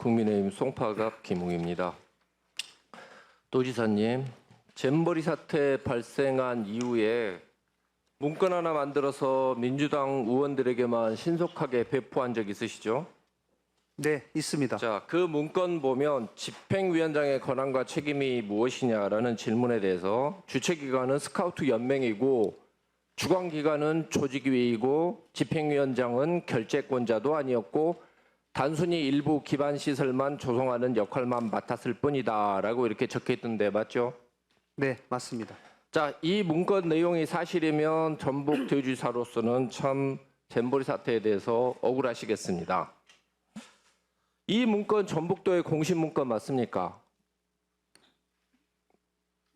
국민의힘 송파갑 김웅입니다. 도지사님, 잼버리 사태 발생한 이후에 문건 하나 만들어서 민주당 의원들에게만 신속하게 배포한 적 있으시죠? 네, 있습니다. 자, 그 문건 보면 집행위원장의 권한과 책임이 무엇이냐라는 질문에 대해서 주최기관은 스카우트 연맹이고 주관기관은 조직위이고 집행위원장은 결재권자도 아니었고 단순히 일부 기반시설만 조성하는 역할만 맡았을 뿐이다라고 이렇게 적혀있던데 맞죠? 네, 맞습니다. 자, 이 문건 내용이 사실이면 전북 대주지사로서는 참 잼버리 사태에 대해서 억울하시겠습니다. 이 문건 전북도의 공식 문건 맞습니까?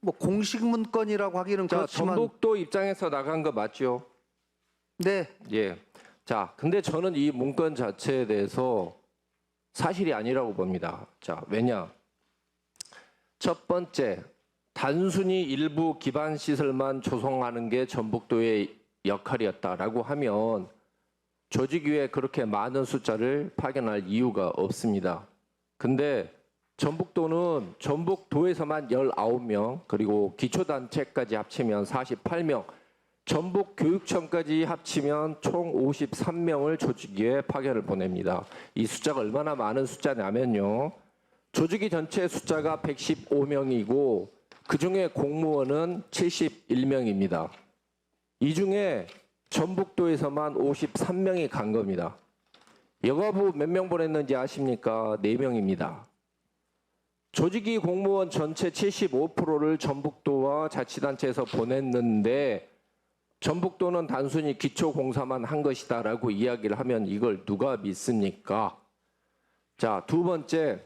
뭐 공식 문건이라고 하기는 자, 그렇지만 전북도 입장에서 나간 거 맞죠? 네, 예. 자, 근데 저는 이 문건 자체에 대해서 사실이 아니라고 봅니다. 자, 왜냐? 첫 번째, 단순히 일부 기반 시설만 조성하는 게 전북도의 역할이었다라고 하면 조직위에 그렇게 많은 숫자를 파견할 이유가 없습니다. 근데 전북도는 전북도에서만 19명, 그리고 기초단체까지 합치면 48명, 전북교육청까지 합치면 총 53명을 조직위에 파견을 보냅니다. 이 숫자가 얼마나 많은 숫자냐면요. 조직위 전체 숫자가 115명이고 그중에 공무원은 71명입니다. 이 중에 전북도에서만 53명이 간 겁니다. 여가부 몇 명 보냈는지 아십니까? 4명입니다. 조직위 공무원 전체 75%를 전북도와 자치단체에서 보냈는데 전북도는 단순히 기초공사만 한 것이다라고 이야기를 하면 이걸 누가 믿습니까? 자, 두 번째,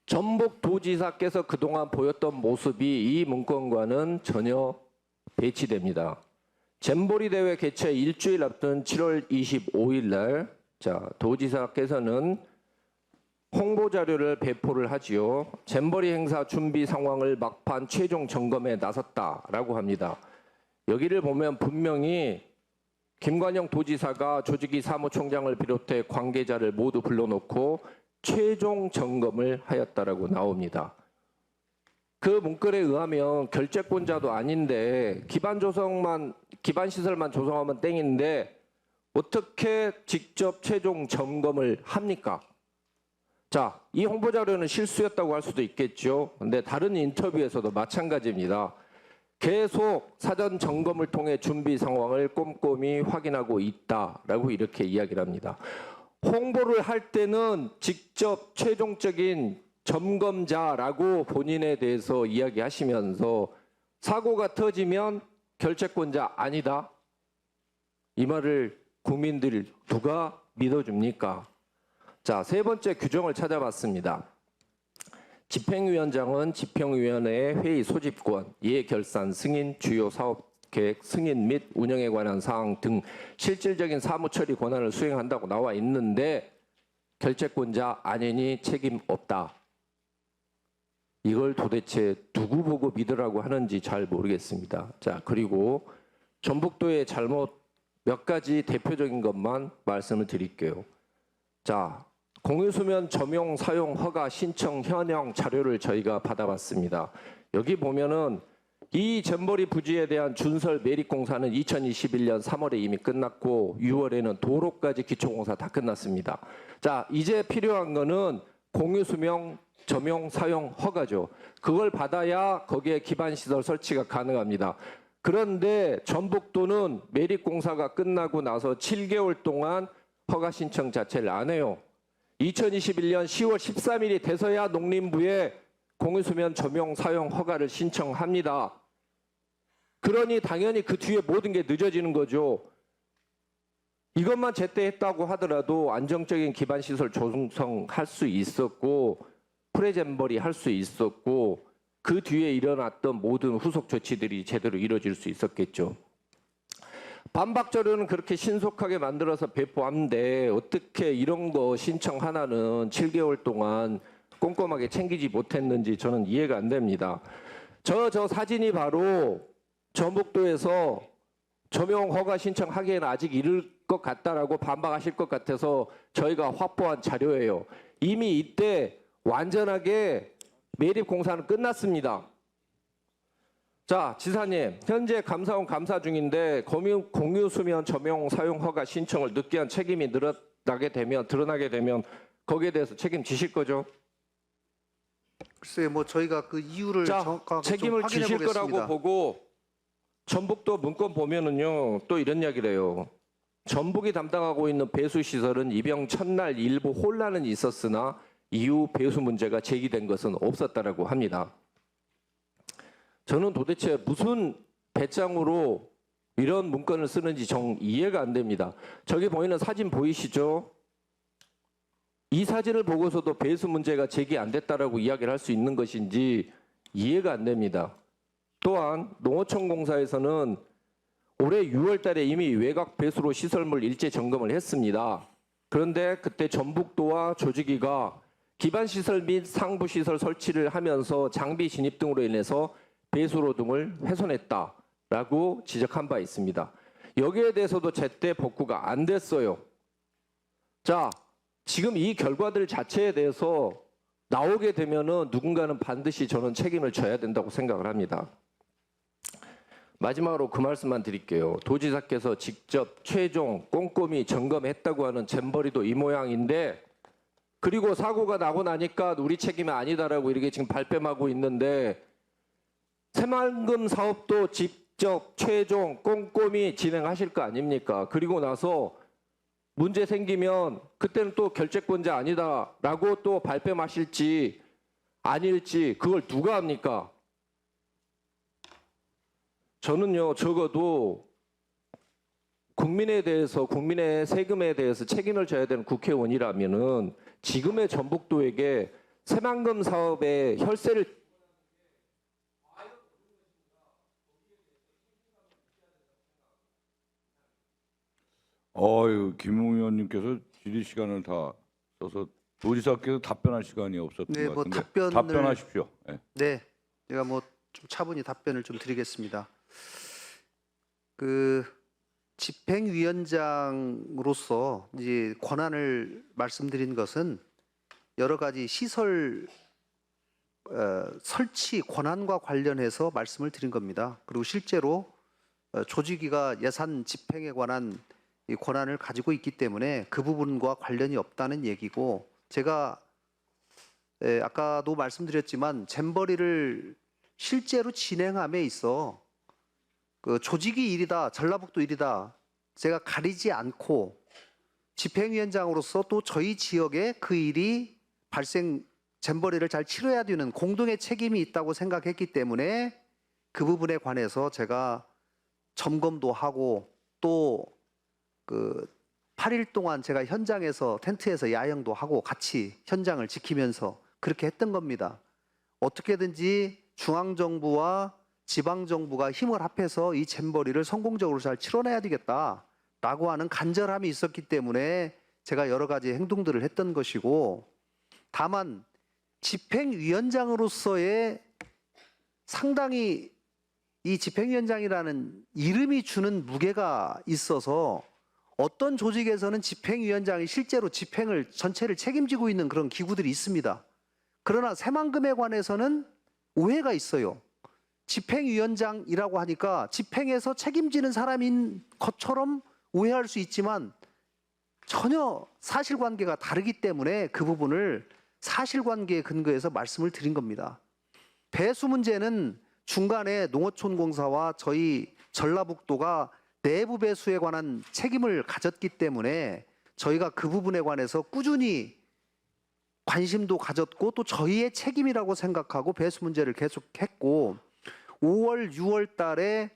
전북도지사께서 그동안 보였던 모습이 이 문건과는 전혀 배치됩니다. 잼버리 대회 개최 일주일 앞둔 7월 25일 날, 자, 도지사께서는 홍보 자료를 배포를 하지요. 잼버리 행사 준비 상황을 막판 최종 점검에 나섰다라고 합니다. 여기를 보면 분명히 김관영 도지사가 조직위 사무총장을 비롯해 관계자를 모두 불러놓고 최종 점검을 하였다라고 나옵니다. 그 문건에 의하면 결재권자도 아닌데 기반 시설만 조성하면 땡인데 어떻게 직접 최종 점검을 합니까? 자, 이 홍보 자료는 실수였다고 할 수도 있겠죠. 근데 다른 인터뷰에서도 마찬가지입니다. 계속 사전 점검을 통해 준비 상황을 꼼꼼히 확인하고 있다라고 이렇게 이야기를 합니다. 홍보를 할 때는 직접 최종적인 점검자라고 본인에 대해서 이야기하시면서 사고가 터지면 결재권자 아니다. 이 말을 국민들 누가 믿어줍니까? 자, 세 번째 규정을 찾아봤습니다. 집행위원장은 집행위원회의 회의 소집권, 예결산, 승인, 주요 사업계획, 승인 및 운영에 관한 사항 등 실질적인 사무처리 권한을 수행한다고 나와 있는데 결재권자 아니니 책임 없다. 이걸 도대체 누구 보고 믿으라고 하는지 잘 모르겠습니다. 자, 그리고 전북도의 잘못 몇 가지 대표적인 것만 말씀을 드릴게요. 자, 공유수면 점용 사용 허가 신청 현황 자료를 저희가 받아봤습니다. 여기 보면은 이 잼버리 부지에 대한 준설 매립 공사는 2021년 3월에 이미 끝났고 6월에는 도로까지 기초공사 다 끝났습니다. 자, 이제 필요한 거는 공유수면 점용 사용 허가죠. 그걸 받아야 거기에 기반시설 설치가 가능합니다. 그런데 전북도는 매립 공사가 끝나고 나서 7개월 동안 허가 신청 자체를 안 해요. 2021년 10월 13일이 돼서야 농림부에 공유수면 점용 사용 허가를 신청합니다. 그러니 당연히 그 뒤에 모든 게 늦어지는 거죠. 이것만 제때 했다고 하더라도 안정적인 기반시설 조성할 수 있었고 프레잼버리 할 수 있었고 그 뒤에 일어났던 모든 후속 조치들이 제대로 이루어질 수 있었겠죠. 반박 자료는 그렇게 신속하게 만들어서 배포하는데 어떻게 이런 거 신청 하나는 7개월 동안 꼼꼼하게 챙기지 못했는지 저는 이해가 안 됩니다. 저 사진이 바로 전북도에서 점용 허가 신청하기에는 아직 이를 것 같다라고 반박하실 것 같아서 저희가 확보한 자료예요. 이미 이때 완전하게 매립 공사는 끝났습니다. 자, 지사님, 현재 감사원 감사 중인데 공유 수면 점용 사용 허가 신청을 늦게 한 책임이 드러나게 되면 거기에 대해서 책임지실 거죠? 글쎄 뭐 저희가 그 이유를 자, 정확하게 책임을 좀 확인해 지실 거라고 보겠습니다. 보고 전북도 문건 보면은요 또 이런 이야기를 해요. 전북이 담당하고 있는 배수 시설은 입영 첫날 일부 혼란은 있었으나 이후 배수 문제가 제기된 것은 없었다라고 합니다. 저는 도대체 무슨 배짱으로 이런 문건을 쓰는지 정 이해가 안 됩니다. 저기 보이는 사진 보이시죠? 이 사진을 보고서도 배수 문제가 제기 안 됐다라고 이야기를 할 수 있는 것인지 이해가 안 됩니다. 또한 농어촌 공사에서는 올해 6월 달에 이미 외곽 배수로 시설물 일제 점검을 했습니다. 그런데 그때 전북도와 조직위가 기반 시설 및 상부 시설 설치를 하면서 장비 진입 등으로 인해서 배수로 등을 훼손했다라고 지적한 바 있습니다. 여기에 대해서도 제때 복구가 안 됐어요. 자, 지금 이 결과들 자체에 대해서 나오게 되면은 누군가는 반드시 저는 책임을 져야 된다고 생각을 합니다. 마지막으로 그 말씀만 드릴게요. 도지사께서 직접 최종 꼼꼼히 점검했다고 하는 잼버리도 이 모양인데, 그리고 사고가 나고 나니까 우리 책임이 아니다라고 이렇게 지금 발뺌하고 있는데, 새만금 사업도 직접 최종 꼼꼼히 진행하실 거 아닙니까? 그리고 나서 문제 생기면 그때는 또 결재권자 아니다라고 또 발뺌하실지 아닐지 그걸 누가 합니까? 저는요, 적어도 국민에 대해서, 국민의 세금에 대해서 책임을 져야 되는 국회의원이라면은 지금의 전북도에게 새만금 사업의 혈세를 김웅 의원님께서 질의 시간을 다 써서 도지사께서 답변할 시간이 없었던 네, 것 뭐 같은데 답변하십시오. 네. 네, 제가 뭐 좀 차분히 답변을 좀 드리겠습니다. 그 집행위원장으로서 이제 권한을 말씀드린 것은 여러 가지 시설 설치 권한과 관련해서 말씀을 드린 겁니다. 그리고 실제로 조직위가 예산 집행에 관한 이 권한을 가지고 있기 때문에 그 부분과 관련이 없다는 얘기고, 제가 아까도 말씀드렸지만 잼버리를 실제로 진행함에 있어 그 조직위 일이다, 전라북도 일이다 제가 가리지 않고 집행위원장으로서 또 저희 지역에 그 일이 잼버리를 잘 치러야 되는 공동의 책임이 있다고 생각했기 때문에 그 부분에 관해서 제가 점검도 하고 또 그 8일 동안 제가 현장에서 텐트에서 야영도 하고 같이 현장을 지키면서 그렇게 했던 겁니다. 어떻게든지 중앙정부와 지방정부가 힘을 합해서 이 잼버리를 성공적으로 잘 치러내야 되겠다라고 하는 간절함이 있었기 때문에 제가 여러 가지 행동들을 했던 것이고, 다만 집행위원장으로서의 상당히 이 집행위원장이라는 이름이 주는 무게가 있어서 어떤 조직에서는 집행위원장이 실제로 집행을 전체를 책임지고 있는 그런 기구들이 있습니다. 그러나 새만금에 관해서는 오해가 있어요. 집행위원장이라고 하니까 집행에서 책임지는 사람인 것처럼 오해할 수 있지만 전혀 사실관계가 다르기 때문에 그 부분을 사실관계에 근거해서 말씀을 드린 겁니다. 배수 문제는 중간에 농어촌 공사와 저희 전라북도가 내부 배수에 관한 책임을 가졌기 때문에 저희가 그 부분에 관해서 꾸준히 관심도 가졌고 또 저희의 책임이라고 생각하고 배수 문제를 계속했고, 5월, 6월 달에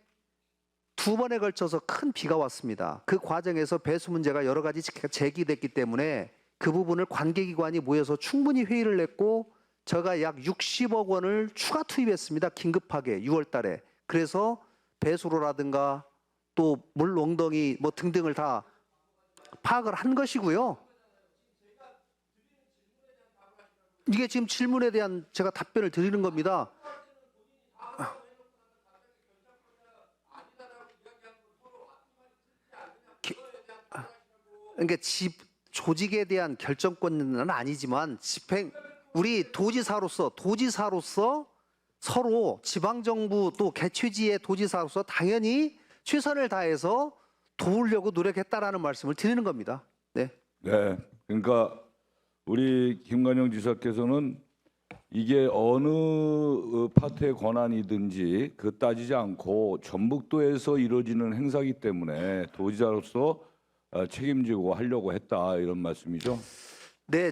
두 번에 걸쳐서 큰 비가 왔습니다. 그 과정에서 배수 문제가 여러 가지 제기됐기 때문에 그 부분을 관계기관이 모여서 충분히 회의를 했고 제가 약 60억 원을 추가 투입했습니다. 긴급하게 6월 달에. 그래서 배수로라든가 또 물 엉덩이 뭐 등등을 다 파악을 한 것이고요. 이게 지금 질문에 대한 제가 답변을 드리는 겁니다. 그러니까 조직에 대한 결정권은 아니지만 우리 도지사로서 서로 지방정부 또 개최지의 도지사로서 당연히 최선을 다해서 도우려고 노력했다라는 말씀을 드리는 겁니다. 네. 네, 그러니까 우리 김관영 지사께서는 이게 어느 파트의 권한이든지 그 따지지 않고 전북도에서 이루어지는 행사이기 때문에 도지사로서 책임지고 하려고 했다 이런 말씀이죠. 네,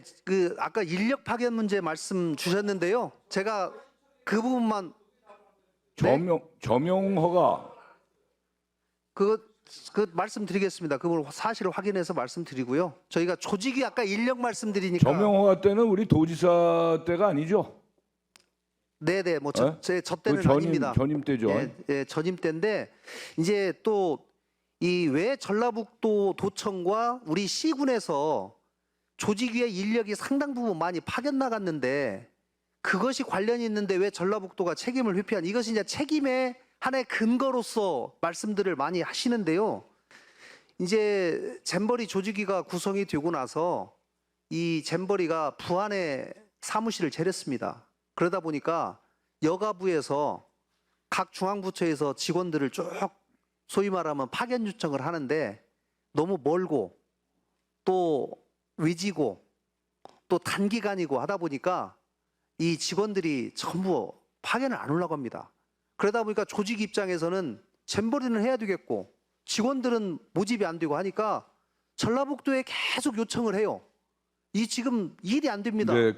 아까 인력 파견 문제 말씀 주셨는데요. 제가 그 부분만 점용허가 그 말씀드리겠습니다. 그걸 사실을 확인해서 말씀드리고요. 저희가 조직이 아까 인력 말씀드리니까 점용허가 때는 우리 도지사 때가 아니죠. 네네 뭐 네? 저 때는 그 아닙니다. 전임 때죠. 예, 전임 때인데 이제 또 이 왜 전라북도 도청과 우리 시군에서 조직위의 인력이 상당 부분 많이 파견 나갔는데 그것이 관련이 있는데 왜 전라북도가 책임을 회피한 이것이 이제 책임의 하나의 근거로서 말씀들을 많이 하시는데요. 이제 잼버리 조직위가 구성이 되고 나서 이 잼버리가 부안에 사무실을 차렸습니다. 그러다 보니까 여가부에서 각 중앙부처에서 직원들을 쭉 소위 말하면 파견 요청을 하는데 너무 멀고 또 위지고 또 단기간이고 하다 보니까 이 직원들이 전부 파견을 안 오려고 합니다. 그러다 보니까 조직 입장에서는 잼버리는 해야 되겠고 직원들은 모집이 안 되고 하니까 전라북도에 계속 요청을 해요. 이 지금 일이 안 됩니다. 네,